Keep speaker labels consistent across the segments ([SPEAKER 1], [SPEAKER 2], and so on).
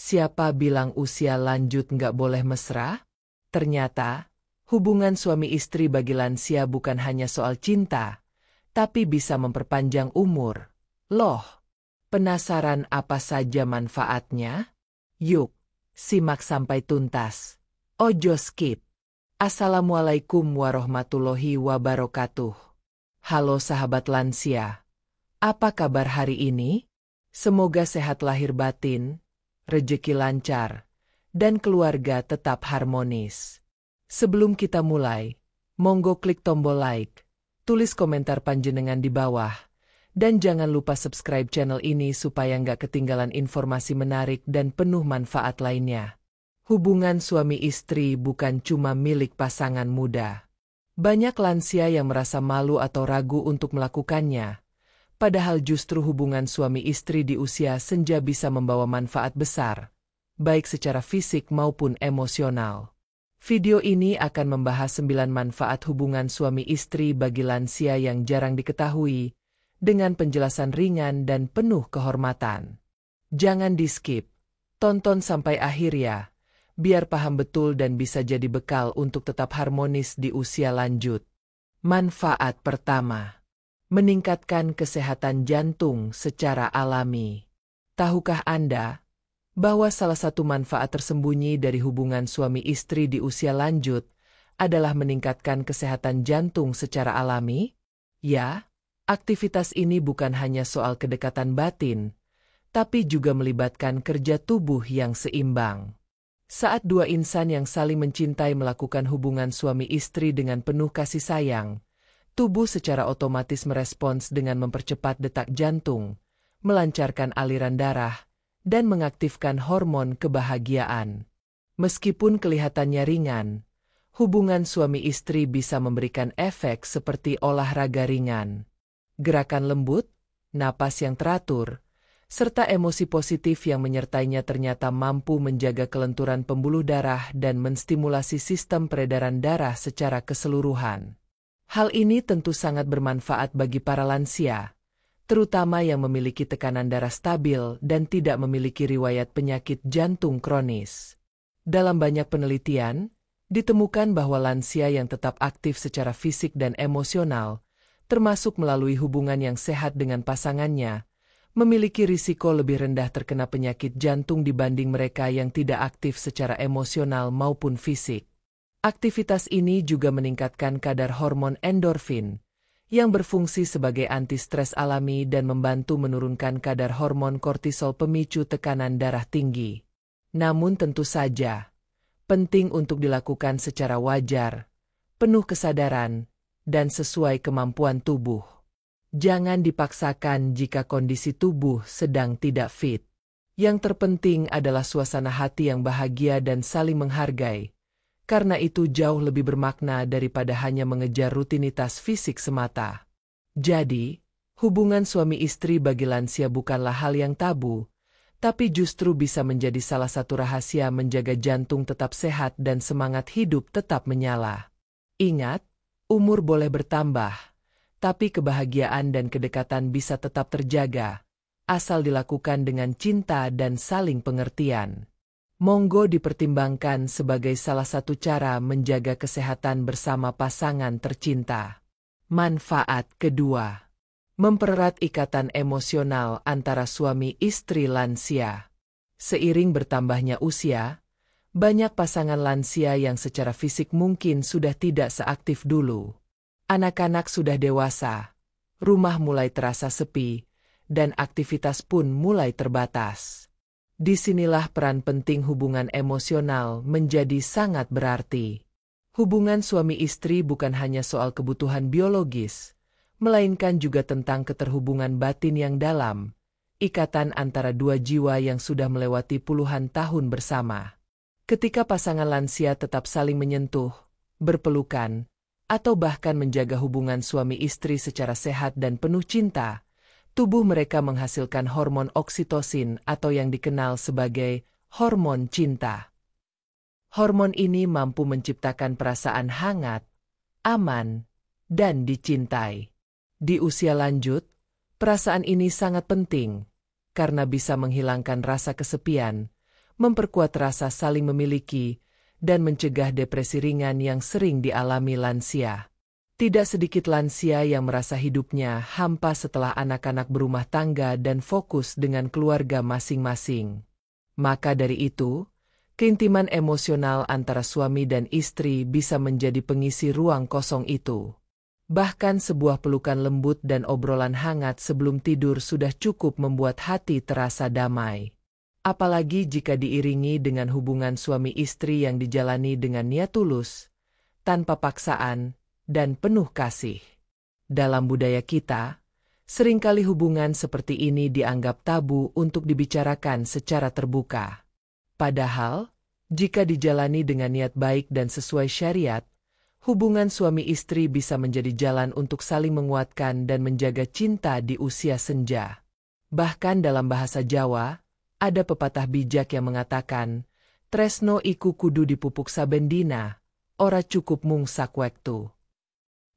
[SPEAKER 1] Siapa bilang usia lanjut nggak boleh mesra? Ternyata, hubungan suami istri bagi lansia bukan hanya soal cinta, tapi bisa memperpanjang umur. Loh, penasaran apa saja manfaatnya? Yuk, simak sampai tuntas. Ojo skip. Assalamualaikum warahmatullahi wabarakatuh. Halo sahabat lansia, apa kabar hari ini? Semoga sehat lahir batin, rezeki lancar, dan keluarga tetap harmonis. Sebelum kita mulai, monggo klik tombol like, tulis komentar panjenengan di bawah, dan jangan lupa subscribe channel ini supaya nggak ketinggalan informasi menarik dan penuh manfaat lainnya. Hubungan suami istri bukan cuma milik pasangan muda. Banyak lansia yang merasa malu atau ragu untuk melakukannya. Padahal justru hubungan suami istri di usia senja bisa membawa manfaat besar, baik secara fisik maupun emosional. Video ini akan membahas 9 manfaat hubungan suami istri bagi lansia yang jarang diketahui, dengan penjelasan ringan dan penuh kehormatan. Jangan di-skip, tonton sampai akhir ya, biar paham betul dan bisa jadi bekal untuk tetap harmonis di usia lanjut. Manfaat pertama. Meningkatkan kesehatan jantung secara alami. Tahukah Anda bahwa salah satu manfaat tersembunyi dari hubungan suami istri di usia lanjut adalah meningkatkan kesehatan jantung secara alami? Ya, aktivitas ini bukan hanya soal kedekatan batin, tapi juga melibatkan kerja tubuh yang seimbang. Saat dua insan yang saling mencintai melakukan hubungan suami istri dengan penuh kasih sayang, tubuh secara otomatis merespons dengan mempercepat detak jantung, melancarkan aliran darah, dan mengaktifkan hormon kebahagiaan. Meskipun kelihatannya ringan, hubungan suami istri bisa memberikan efek seperti olahraga ringan. Gerakan lembut, napas yang teratur, serta emosi positif yang menyertainya ternyata mampu menjaga kelenturan pembuluh darah dan menstimulasi sistem peredaran darah secara keseluruhan. Hal ini tentu sangat bermanfaat bagi para lansia, terutama yang memiliki tekanan darah stabil dan tidak memiliki riwayat penyakit jantung kronis. Dalam banyak penelitian, ditemukan bahwa lansia yang tetap aktif secara fisik dan emosional, termasuk melalui hubungan yang sehat dengan pasangannya, memiliki risiko lebih rendah terkena penyakit jantung dibanding mereka yang tidak aktif secara emosional maupun fisik. Aktivitas ini juga meningkatkan kadar hormon endorfin, yang berfungsi sebagai anti-stres alami dan membantu menurunkan kadar hormon kortisol pemicu tekanan darah tinggi. Namun tentu saja, penting untuk dilakukan secara wajar, penuh kesadaran, dan sesuai kemampuan tubuh. Jangan dipaksakan jika kondisi tubuh sedang tidak fit. Yang terpenting adalah suasana hati yang bahagia dan saling menghargai. Karena itu jauh lebih bermakna daripada hanya mengejar rutinitas fisik semata. Jadi, hubungan suami istri bagi lansia bukanlah hal yang tabu, tapi justru bisa menjadi salah satu rahasia menjaga jantung tetap sehat dan semangat hidup tetap menyala. Ingat, umur boleh bertambah, tapi kebahagiaan dan kedekatan bisa tetap terjaga, asal dilakukan dengan cinta dan saling pengertian. Monggo dipertimbangkan sebagai salah satu cara menjaga kesehatan bersama pasangan tercinta. Manfaat kedua. Mempererat ikatan emosional antara suami istri lansia. Seiring bertambahnya usia, banyak pasangan lansia yang secara fisik mungkin sudah tidak seaktif dulu. Anak-anak sudah dewasa, rumah mulai terasa sepi, dan aktivitas pun mulai terbatas. Disinilah peran penting hubungan emosional menjadi sangat berarti. Hubungan suami istri bukan hanya soal kebutuhan biologis, melainkan juga tentang keterhubungan batin yang dalam, ikatan antara dua jiwa yang sudah melewati puluhan tahun bersama. Ketika pasangan lansia tetap saling menyentuh, berpelukan, atau bahkan menjaga hubungan suami istri secara sehat dan penuh cinta, tubuh mereka menghasilkan hormon oksitosin atau yang dikenal sebagai hormon cinta. Hormon ini mampu menciptakan perasaan hangat, aman, dan dicintai. Di usia lanjut, perasaan ini sangat penting, karena bisa menghilangkan rasa kesepian, memperkuat rasa saling memiliki, dan mencegah depresi ringan yang sering dialami lansia. Tidak sedikit lansia yang merasa hidupnya hampa setelah anak-anak berumah tangga dan fokus dengan keluarga masing-masing. Maka dari itu, keintiman emosional antara suami dan istri bisa menjadi pengisi ruang kosong itu. Bahkan sebuah pelukan lembut dan obrolan hangat sebelum tidur sudah cukup membuat hati terasa damai. Apalagi jika diiringi dengan hubungan suami istri yang dijalani dengan niat tulus, tanpa paksaan, dan penuh kasih. Dalam budaya kita, seringkali hubungan seperti ini dianggap tabu untuk dibicarakan secara terbuka. Padahal, jika dijalani dengan niat baik dan sesuai syariat, hubungan suami istri bisa menjadi jalan untuk saling menguatkan dan menjaga cinta di usia senja. Bahkan dalam bahasa Jawa, ada pepatah bijak yang mengatakan, tresno iku kudu dipupuk saben dina, ora cukup mung sak wektu.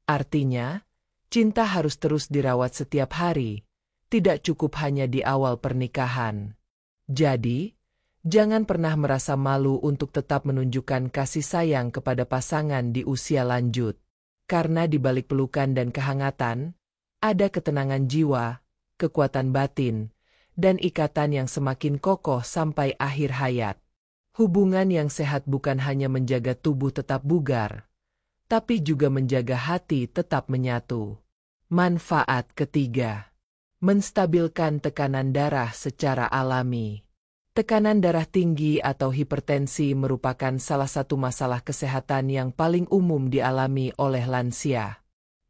[SPEAKER 1] Artinya, cinta harus terus dirawat setiap hari, tidak cukup hanya di awal pernikahan. Jadi, jangan pernah merasa malu untuk tetap menunjukkan kasih sayang kepada pasangan di usia lanjut. Karena di balik pelukan dan kehangatan, ada ketenangan jiwa, kekuatan batin, dan ikatan yang semakin kokoh sampai akhir hayat. Hubungan yang sehat bukan hanya menjaga tubuh tetap bugar, tapi juga menjaga hati tetap menyatu. Manfaat ketiga, menstabilkan tekanan darah secara alami. Tekanan darah tinggi atau hipertensi merupakan salah satu masalah kesehatan yang paling umum dialami oleh lansia.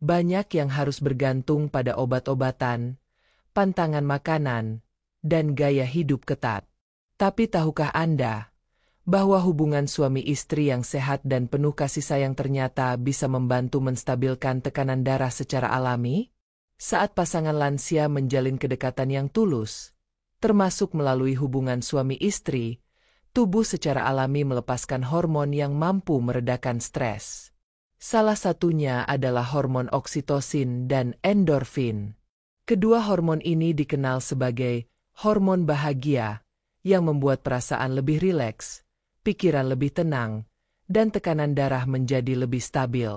[SPEAKER 1] Banyak yang harus bergantung pada obat-obatan, pantangan makanan, dan gaya hidup ketat. Tapi tahukah Anda bahwa hubungan suami istri yang sehat dan penuh kasih sayang ternyata bisa membantu menstabilkan tekanan darah secara alami? Saat pasangan lansia menjalin kedekatan yang tulus, termasuk melalui hubungan suami istri, tubuh secara alami melepaskan hormon yang mampu meredakan stres. Salah satunya adalah hormon oksitosin dan endorfin. Kedua hormon ini dikenal sebagai hormon bahagia, yang membuat perasaan lebih rileks, pikiran lebih tenang, dan tekanan darah menjadi lebih stabil.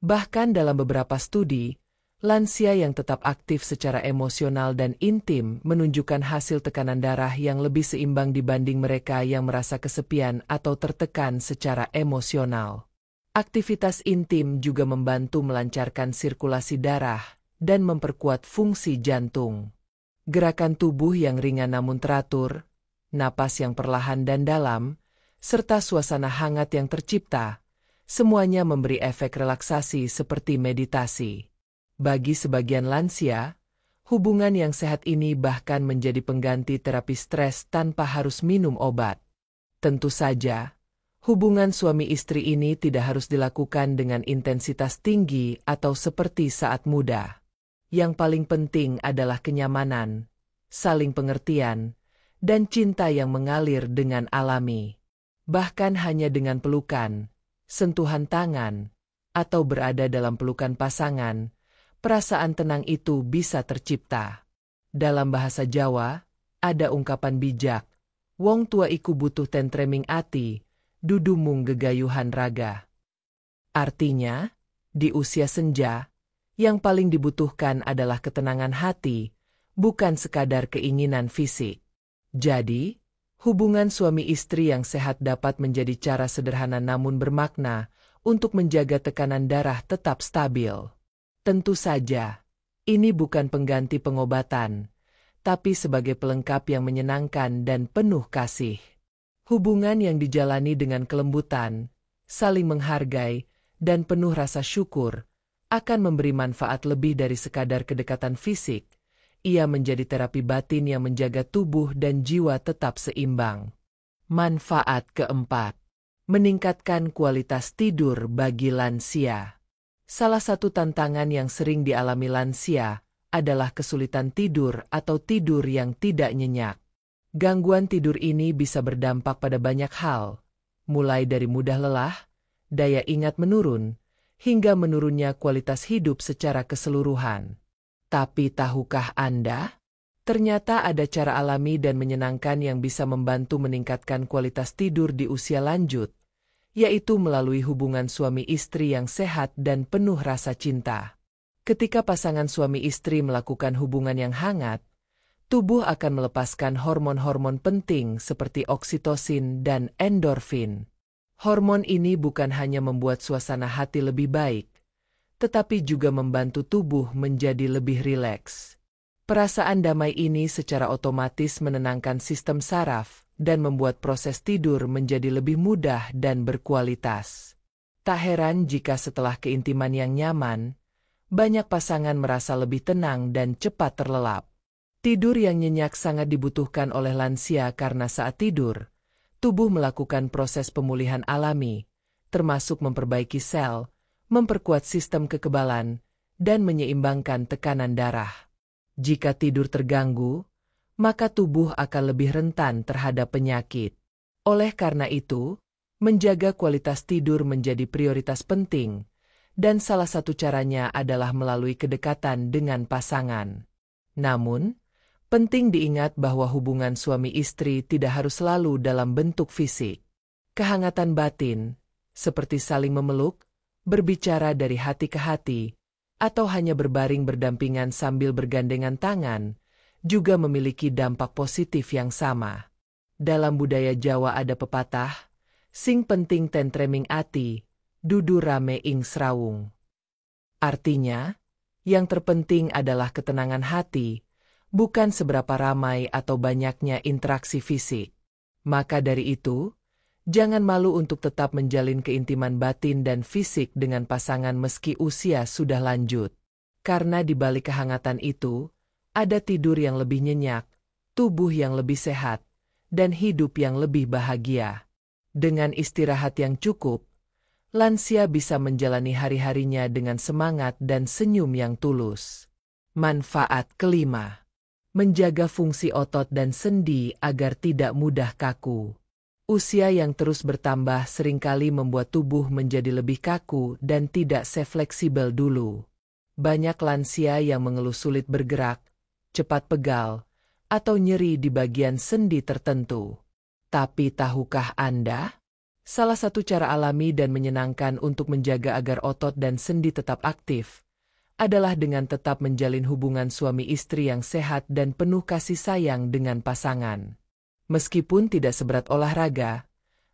[SPEAKER 1] Bahkan dalam beberapa studi, lansia yang tetap aktif secara emosional dan intim menunjukkan hasil tekanan darah yang lebih seimbang dibanding mereka yang merasa kesepian atau tertekan secara emosional. Aktivitas intim juga membantu melancarkan sirkulasi darah dan memperkuat fungsi jantung. Gerakan tubuh yang ringan namun teratur, napas yang perlahan dan dalam, serta suasana hangat yang tercipta, semuanya memberi efek relaksasi seperti meditasi. Bagi sebagian lansia, hubungan yang sehat ini bahkan menjadi pengganti terapi stres tanpa harus minum obat. Tentu saja, hubungan suami istri ini tidak harus dilakukan dengan intensitas tinggi atau seperti saat muda. Yang paling penting adalah kenyamanan, saling pengertian, dan cinta yang mengalir dengan alami. Bahkan hanya dengan pelukan, sentuhan tangan, atau berada dalam pelukan pasangan, perasaan tenang itu bisa tercipta. Dalam bahasa Jawa, ada ungkapan bijak, wong tua iku butuh tentreming ati, dudu mung gegayuhan raga. Artinya, di usia senja, yang paling dibutuhkan adalah ketenangan hati, bukan sekadar keinginan fisik. Jadi, hubungan suami istri yang sehat dapat menjadi cara sederhana namun bermakna untuk menjaga tekanan darah tetap stabil. Tentu saja, ini bukan pengganti pengobatan, tapi sebagai pelengkap yang menyenangkan dan penuh kasih. Hubungan yang dijalani dengan kelembutan, saling menghargai, dan penuh rasa syukur, akan memberi manfaat lebih dari sekadar kedekatan fisik. Ia menjadi terapi batin yang menjaga tubuh dan jiwa tetap seimbang. Manfaat keempat, meningkatkan kualitas tidur bagi lansia. Salah satu tantangan yang sering dialami lansia adalah kesulitan tidur atau tidur yang tidak nyenyak. Gangguan tidur ini bisa berdampak pada banyak hal, mulai dari mudah lelah, daya ingat menurun, hingga menurunnya kualitas hidup secara keseluruhan. Tapi tahukah Anda Ternyata ada cara alami dan menyenangkan yang bisa membantu meningkatkan kualitas tidur di usia lanjut, yaitu melalui hubungan suami istri yang sehat dan penuh rasa cinta. Ketika pasangan suami istri melakukan hubungan yang hangat, tubuh akan melepaskan hormon-hormon penting seperti oksitosin dan endorfin. Hormon ini bukan hanya membuat suasana hati lebih baik, tetapi juga membantu tubuh menjadi lebih rileks. Perasaan damai ini secara otomatis menenangkan sistem saraf dan membuat proses tidur menjadi lebih mudah dan berkualitas. Tak heran jika setelah keintiman yang nyaman, banyak pasangan merasa lebih tenang dan cepat terlelap. Tidur yang nyenyak sangat dibutuhkan oleh lansia karena saat tidur, tubuh melakukan proses pemulihan alami, termasuk memperbaiki sel, memperkuat sistem kekebalan, dan menyeimbangkan tekanan darah. Jika tidur terganggu, maka tubuh akan lebih rentan terhadap penyakit. Oleh karena itu, menjaga kualitas tidur menjadi prioritas penting, dan salah satu caranya adalah melalui kedekatan dengan pasangan. Namun, penting diingat bahwa hubungan suami istri tidak harus selalu dalam bentuk fisik. Kehangatan batin, seperti saling memeluk, berbicara dari hati ke hati, atau hanya berbaring berdampingan sambil bergandengan tangan, juga memiliki dampak positif yang sama. Dalam budaya Jawa ada pepatah, sing penting tentreming ati, dudu rame ing srawung. Artinya, yang terpenting adalah ketenangan hati, bukan seberapa ramai atau banyaknya interaksi fisik. Maka dari itu, jangan malu untuk tetap menjalin keintiman batin dan fisik dengan pasangan meski usia sudah lanjut. Karena di balik kehangatan itu, ada tidur yang lebih nyenyak, tubuh yang lebih sehat, dan hidup yang lebih bahagia. Dengan istirahat yang cukup, lansia bisa menjalani hari-harinya dengan semangat dan senyum yang tulus. Manfaat kelima, menjaga fungsi otot dan sendi agar tidak mudah kaku. Usia yang terus bertambah seringkali membuat tubuh menjadi lebih kaku dan tidak sefleksibel dulu. Banyak lansia yang mengeluh sulit bergerak, cepat pegal, atau nyeri di bagian sendi tertentu. Tapi tahukah Anda? Salah satu cara alami dan menyenangkan untuk menjaga agar otot dan sendi tetap aktif adalah dengan tetap menjalin hubungan suami istri yang sehat dan penuh kasih sayang dengan pasangan. Meskipun tidak seberat olahraga,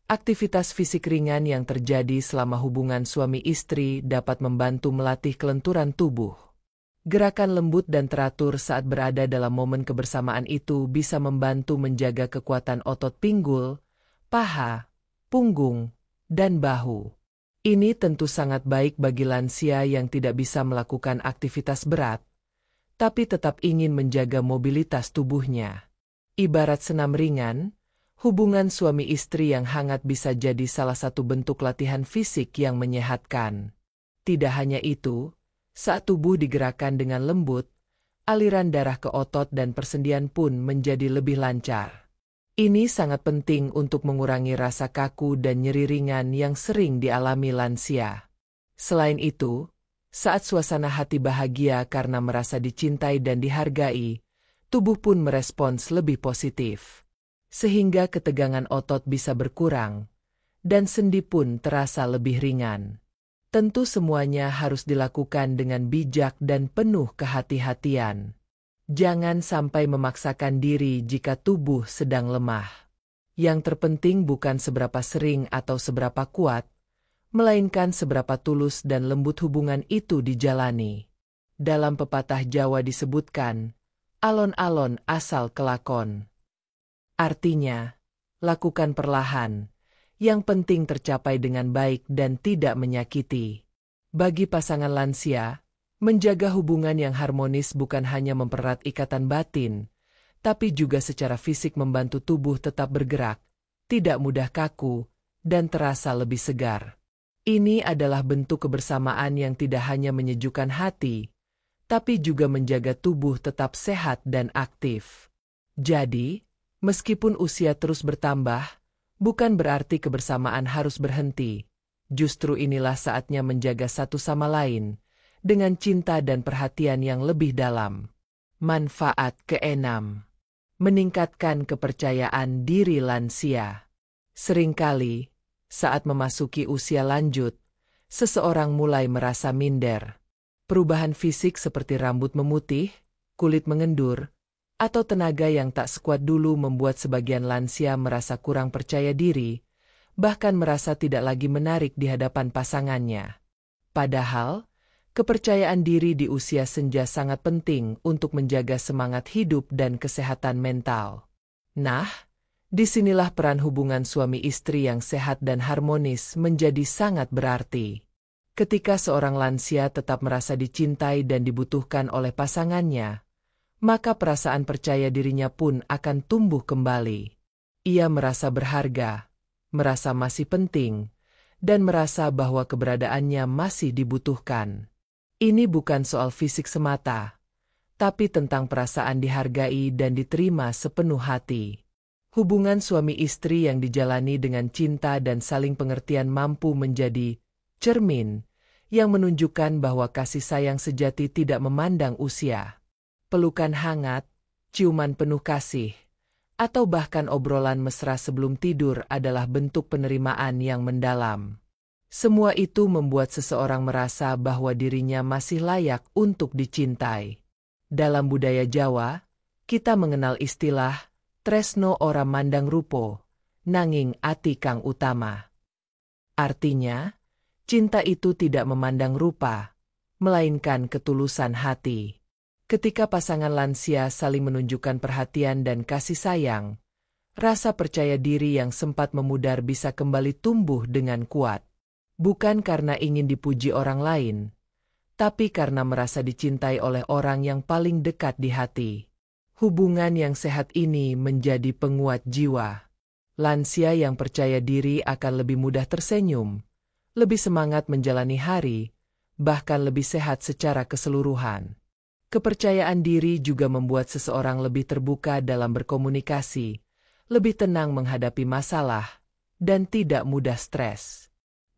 [SPEAKER 1] aktivitas fisik ringan yang terjadi selama hubungan suami istri dapat membantu melatih kelenturan tubuh. Gerakan lembut dan teratur saat berada dalam momen kebersamaan itu bisa membantu menjaga kekuatan otot pinggul, paha, punggung, dan bahu. Ini tentu sangat baik bagi lansia yang tidak bisa melakukan aktivitas berat, tapi tetap ingin menjaga mobilitas tubuhnya. Ibarat senam ringan, hubungan suami istri yang hangat bisa jadi salah satu bentuk latihan fisik yang menyehatkan. Tidak hanya itu, saat tubuh digerakkan dengan lembut, aliran darah ke otot dan persendian pun menjadi lebih lancar. Ini sangat penting untuk mengurangi rasa kaku dan nyeri ringan yang sering dialami lansia. Selain itu, saat suasana hati bahagia karena merasa dicintai dan dihargai, tubuh pun merespons lebih positif. Sehingga ketegangan otot bisa berkurang, dan sendi pun terasa lebih ringan. Tentu semuanya harus dilakukan dengan bijak dan penuh kehati-hatian. Jangan sampai memaksakan diri jika tubuh sedang lemah. Yang terpenting bukan seberapa sering atau seberapa kuat, melainkan seberapa tulus dan lembut hubungan itu dijalani. Dalam pepatah Jawa disebutkan, alon-alon asal kelakon. Artinya, lakukan perlahan, yang penting tercapai dengan baik dan tidak menyakiti. Bagi pasangan lansia, menjaga hubungan yang harmonis bukan hanya mempererat ikatan batin, tapi juga secara fisik membantu tubuh tetap bergerak, tidak mudah kaku, dan terasa lebih segar. Ini adalah bentuk kebersamaan yang tidak hanya menyejukkan hati, tapi juga menjaga tubuh tetap sehat dan aktif. Jadi, meskipun usia terus bertambah, bukan berarti kebersamaan harus berhenti. Justru inilah saatnya menjaga satu sama lain, dengan cinta dan perhatian yang lebih dalam. Manfaat keenam. Meningkatkan kepercayaan diri lansia. Seringkali, saat memasuki usia lanjut, seseorang mulai merasa minder. Perubahan fisik seperti rambut memutih, kulit mengendur, atau tenaga yang tak sekuat dulu membuat sebagian lansia merasa kurang percaya diri, bahkan merasa tidak lagi menarik di hadapan pasangannya. Padahal, kepercayaan diri di usia senja sangat penting untuk menjaga semangat hidup dan kesehatan mental. Nah, disinilah peran hubungan suami istri yang sehat dan harmonis menjadi sangat berarti. Ketika seorang lansia tetap merasa dicintai dan dibutuhkan oleh pasangannya, maka perasaan percaya dirinya pun akan tumbuh kembali. Ia merasa berharga, merasa masih penting, dan merasa bahwa keberadaannya masih dibutuhkan. Ini bukan soal fisik semata, tapi tentang perasaan dihargai dan diterima sepenuh hati. Hubungan suami istri yang dijalani dengan cinta dan saling pengertian mampu menjadi cermin yang menunjukkan bahwa kasih sayang sejati tidak memandang usia. Pelukan hangat, ciuman penuh kasih, atau bahkan obrolan mesra sebelum tidur adalah bentuk penerimaan yang mendalam. Semua itu membuat seseorang merasa bahwa dirinya masih layak untuk dicintai. Dalam budaya Jawa, kita mengenal istilah tresno ora mandang rupo, nanging ati kang utama. Artinya, cinta itu tidak memandang rupa, melainkan ketulusan hati. Ketika pasangan lansia saling menunjukkan perhatian dan kasih sayang, rasa percaya diri yang sempat memudar bisa kembali tumbuh dengan kuat. Bukan karena ingin dipuji orang lain, tapi karena merasa dicintai oleh orang yang paling dekat di hati. Hubungan yang sehat ini menjadi penguat jiwa. Lansia yang percaya diri akan lebih mudah tersenyum, lebih semangat menjalani hari, bahkan lebih sehat secara keseluruhan. Kepercayaan diri juga membuat seseorang lebih terbuka dalam berkomunikasi, lebih tenang menghadapi masalah, dan tidak mudah stres.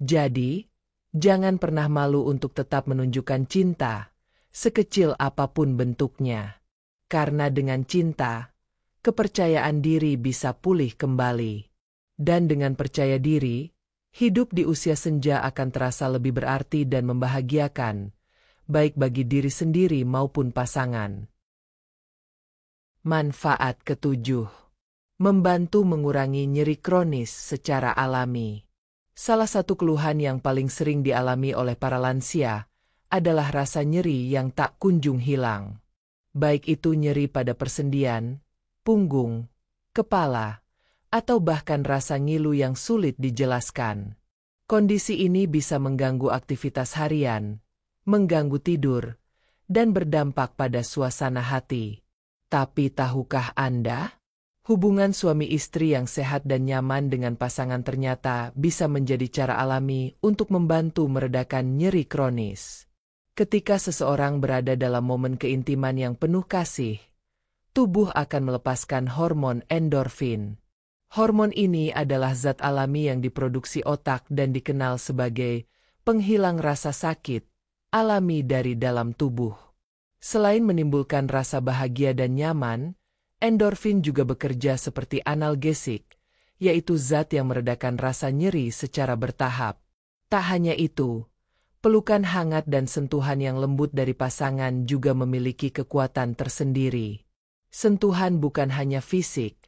[SPEAKER 1] Jadi, jangan pernah malu untuk tetap menunjukkan cinta, sekecil apapun bentuknya. Karena dengan cinta, kepercayaan diri bisa pulih kembali. Dan dengan percaya diri, hidup di usia senja akan terasa lebih berarti dan membahagiakan, baik bagi diri sendiri maupun pasangan. Manfaat ketujuh. Membantu mengurangi nyeri kronis secara alami. Salah satu keluhan yang paling sering dialami oleh para lansia adalah rasa nyeri yang tak kunjung hilang. Baik itu nyeri pada persendian, punggung, kepala, atau bahkan rasa ngilu yang sulit dijelaskan. Kondisi ini bisa mengganggu aktivitas harian, mengganggu tidur, dan berdampak pada suasana hati. Tapi tahukah Anda? Hubungan suami istri yang sehat dan nyaman dengan pasangan ternyata bisa menjadi cara alami untuk membantu meredakan nyeri kronis. Ketika seseorang berada dalam momen keintiman yang penuh kasih, tubuh akan melepaskan hormon endorfin. Hormon ini adalah zat alami yang diproduksi otak dan dikenal sebagai penghilang rasa sakit alami dari dalam tubuh. Selain menimbulkan rasa bahagia dan nyaman, endorfin juga bekerja seperti analgesik, yaitu zat yang meredakan rasa nyeri secara bertahap. Tak hanya itu, pelukan hangat dan sentuhan yang lembut dari pasangan juga memiliki kekuatan tersendiri. Sentuhan bukan hanya fisik,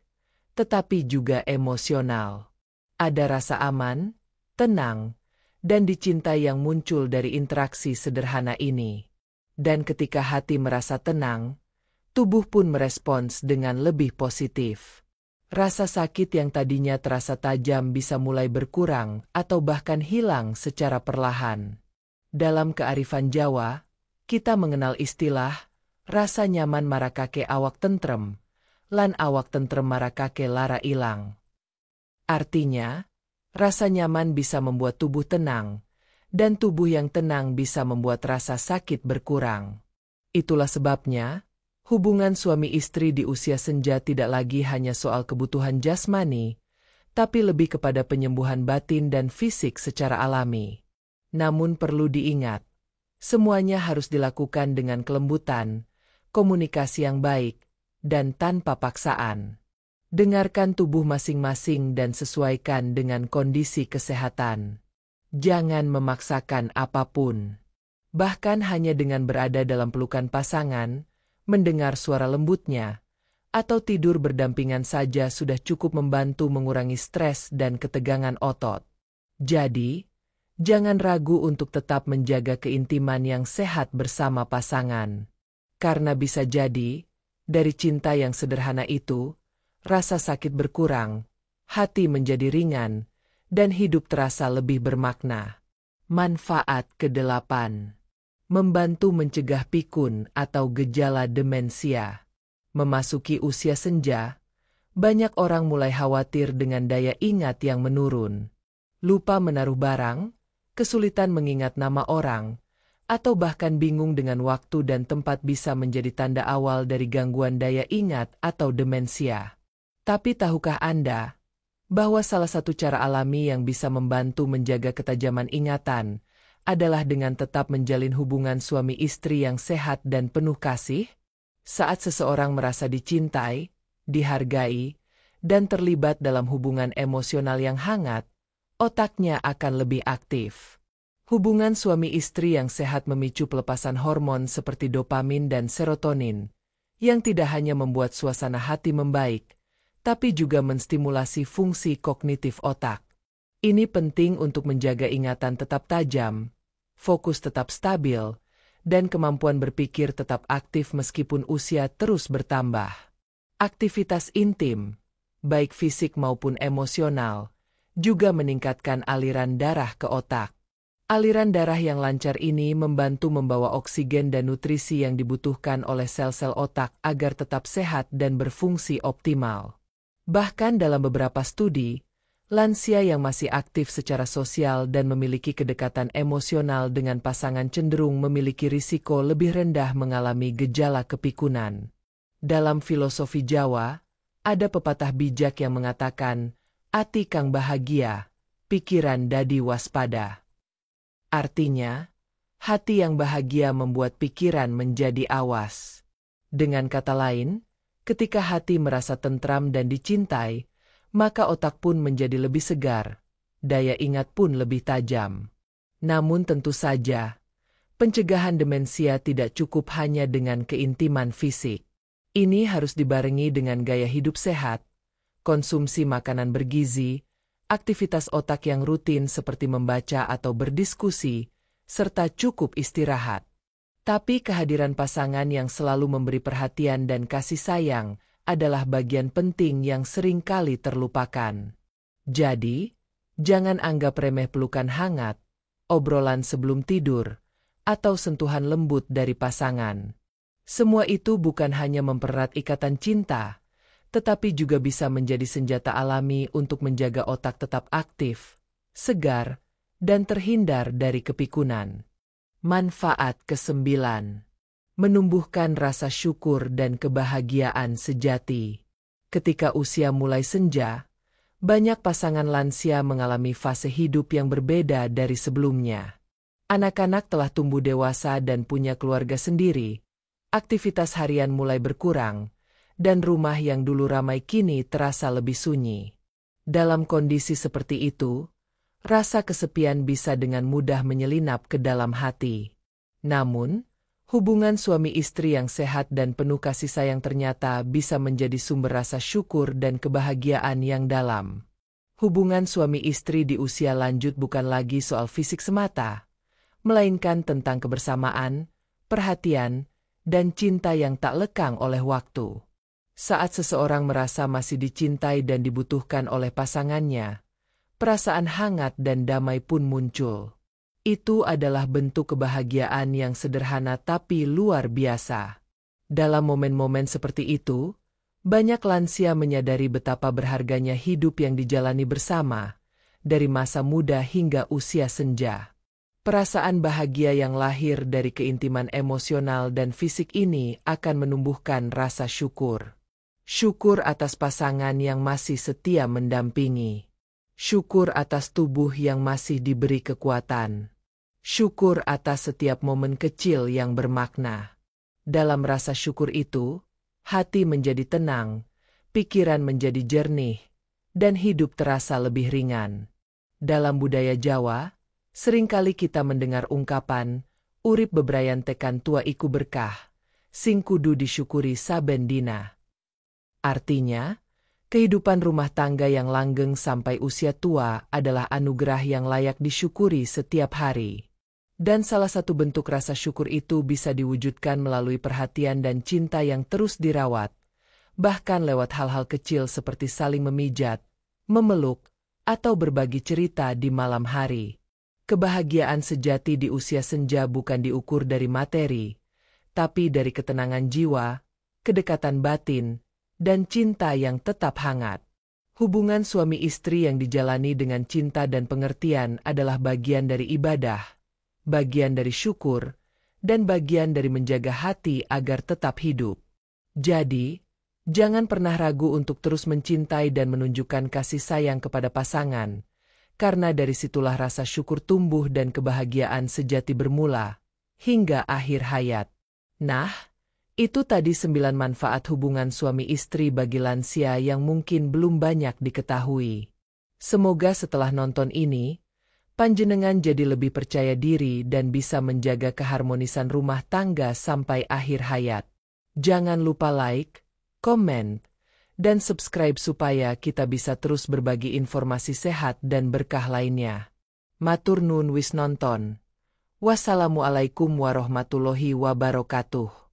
[SPEAKER 1] tetapi juga emosional. Ada rasa aman, tenang, dan dicintai yang muncul dari interaksi sederhana ini. Dan ketika hati merasa tenang, tubuh pun merespons dengan lebih positif. Rasa sakit yang tadinya terasa tajam bisa mulai berkurang atau bahkan hilang secara perlahan. Dalam kearifan Jawa, kita mengenal istilah rasa nyaman marakake awak tentrem, lan awak tentrem marakake lara ilang. Artinya, rasa nyaman bisa membuat tubuh tenang, dan tubuh yang tenang bisa membuat rasa sakit berkurang. Itulah sebabnya, hubungan suami istri di usia senja tidak lagi hanya soal kebutuhan jasmani, tapi lebih kepada penyembuhan batin dan fisik secara alami. Namun perlu diingat, semuanya harus dilakukan dengan kelembutan, komunikasi yang baik, dan tanpa paksaan. Dengarkan tubuh masing-masing dan sesuaikan dengan kondisi kesehatan. Jangan memaksakan apapun. Bahkan hanya dengan berada dalam pelukan pasangan, mendengar suara lembutnya, atau tidur berdampingan saja sudah cukup membantu mengurangi stres dan ketegangan otot. Jadi, jangan ragu untuk tetap menjaga keintiman yang sehat bersama pasangan. Karena bisa jadi, dari cinta yang sederhana itu, rasa sakit berkurang, hati menjadi ringan, dan hidup terasa lebih bermakna. Manfaat ke-8. Membantu mencegah pikun atau gejala demensia. Memasuki usia senja, banyak orang mulai khawatir dengan daya ingat yang menurun. Lupa menaruh barang, kesulitan mengingat nama orang, atau bahkan bingung dengan waktu dan tempat bisa menjadi tanda awal dari gangguan daya ingat atau demensia. Tapi tahukah Anda bahwa salah satu cara alami yang bisa membantu menjaga ketajaman ingatan adalah dengan tetap menjalin hubungan suami istri yang sehat dan penuh kasih? Saat seseorang merasa dicintai, dihargai, dan terlibat dalam hubungan emosional yang hangat, otaknya akan lebih aktif. Hubungan suami istri yang sehat memicu pelepasan hormon seperti dopamin dan serotonin, yang tidak hanya membuat suasana hati membaik, tapi juga menstimulasi fungsi kognitif otak. Ini penting untuk menjaga ingatan tetap tajam, fokus tetap stabil, dan kemampuan berpikir tetap aktif meskipun usia terus bertambah. Aktivitas intim, baik fisik maupun emosional, juga meningkatkan aliran darah ke otak. Aliran darah yang lancar ini membantu membawa oksigen dan nutrisi yang dibutuhkan oleh sel-sel otak agar tetap sehat dan berfungsi optimal. Bahkan dalam beberapa studi, lansia yang masih aktif secara sosial dan memiliki kedekatan emosional dengan pasangan cenderung memiliki risiko lebih rendah mengalami gejala kepikunan. Dalam filosofi Jawa, ada pepatah bijak yang mengatakan, "Ati kang bahagia, pikiran dadi waspada." Artinya, hati yang bahagia membuat pikiran menjadi awas. Dengan kata lain, ketika hati merasa tentram dan dicintai, maka otak pun menjadi lebih segar, daya ingat pun lebih tajam. Namun tentu saja, pencegahan demensia tidak cukup hanya dengan keintiman fisik. Ini harus dibarengi dengan gaya hidup sehat, konsumsi makanan bergizi, aktivitas otak yang rutin seperti membaca atau berdiskusi, serta cukup istirahat. Tapi kehadiran pasangan yang selalu memberi perhatian dan kasih sayang adalah bagian penting yang sering kali terlupakan. Jadi, jangan anggap remeh pelukan hangat, obrolan sebelum tidur, atau sentuhan lembut dari pasangan. Semua itu bukan hanya mempererat ikatan cinta, tetapi juga bisa menjadi senjata alami untuk menjaga otak tetap aktif, segar, dan terhindar dari kepikunan. Manfaat ke-9. Menumbuhkan rasa syukur dan kebahagiaan sejati. Ketika usia mulai senja, banyak pasangan lansia mengalami fase hidup yang berbeda dari sebelumnya. Anak-anak telah tumbuh dewasa dan punya keluarga sendiri, aktivitas harian mulai berkurang, dan rumah yang dulu ramai kini terasa lebih sunyi. Dalam kondisi seperti itu, rasa kesepian bisa dengan mudah menyelinap ke dalam hati. Namun, hubungan suami istri yang sehat dan penuh kasih sayang ternyata bisa menjadi sumber rasa syukur dan kebahagiaan yang dalam. Hubungan suami istri di usia lanjut bukan lagi soal fisik semata, melainkan tentang kebersamaan, perhatian, dan cinta yang tak lekang oleh waktu. Saat seseorang merasa masih dicintai dan dibutuhkan oleh pasangannya, perasaan hangat dan damai pun muncul. Itu adalah bentuk kebahagiaan yang sederhana tapi luar biasa. Dalam momen-momen seperti itu, banyak lansia menyadari betapa berharganya hidup yang dijalani bersama, dari masa muda hingga usia senja. Perasaan bahagia yang lahir dari keintiman emosional dan fisik ini akan menumbuhkan rasa syukur. Syukur atas pasangan yang masih setia mendampingi. Syukur atas tubuh yang masih diberi kekuatan. Syukur atas setiap momen kecil yang bermakna. Dalam rasa syukur itu, hati menjadi tenang, pikiran menjadi jernih, dan hidup terasa lebih ringan. Dalam budaya Jawa, seringkali kita mendengar ungkapan, urip bebrayan tekan tua iku berkah, sing kudu disyukuri saben dina. Artinya, kehidupan rumah tangga yang langgeng sampai usia tua adalah anugerah yang layak disyukuri setiap hari. Dan salah satu bentuk rasa syukur itu bisa diwujudkan melalui perhatian dan cinta yang terus dirawat, bahkan lewat hal-hal kecil seperti saling memijat, memeluk, atau berbagi cerita di malam hari. Kebahagiaan sejati di usia senja bukan diukur dari materi, tapi dari ketenangan jiwa, kedekatan batin, dan cinta yang tetap hangat. Hubungan suami istri yang dijalani dengan cinta dan pengertian adalah bagian dari ibadah, bagian dari syukur, dan bagian dari menjaga hati agar tetap hidup. Jadi, jangan pernah ragu untuk terus mencintai dan menunjukkan kasih sayang kepada pasangan, karena dari situlah rasa syukur tumbuh dan kebahagiaan sejati bermula, hingga akhir hayat. Nah, itu tadi 9 manfaat hubungan suami istri bagi lansia yang mungkin belum banyak diketahui. Semoga setelah nonton ini, panjenengan jadi lebih percaya diri dan bisa menjaga keharmonisan rumah tangga sampai akhir hayat. Jangan lupa like, komen, dan subscribe supaya kita bisa terus berbagi informasi sehat dan berkah lainnya. Matur nuwun wis nonton. Wassalamualaikum warahmatullahi wabarakatuh.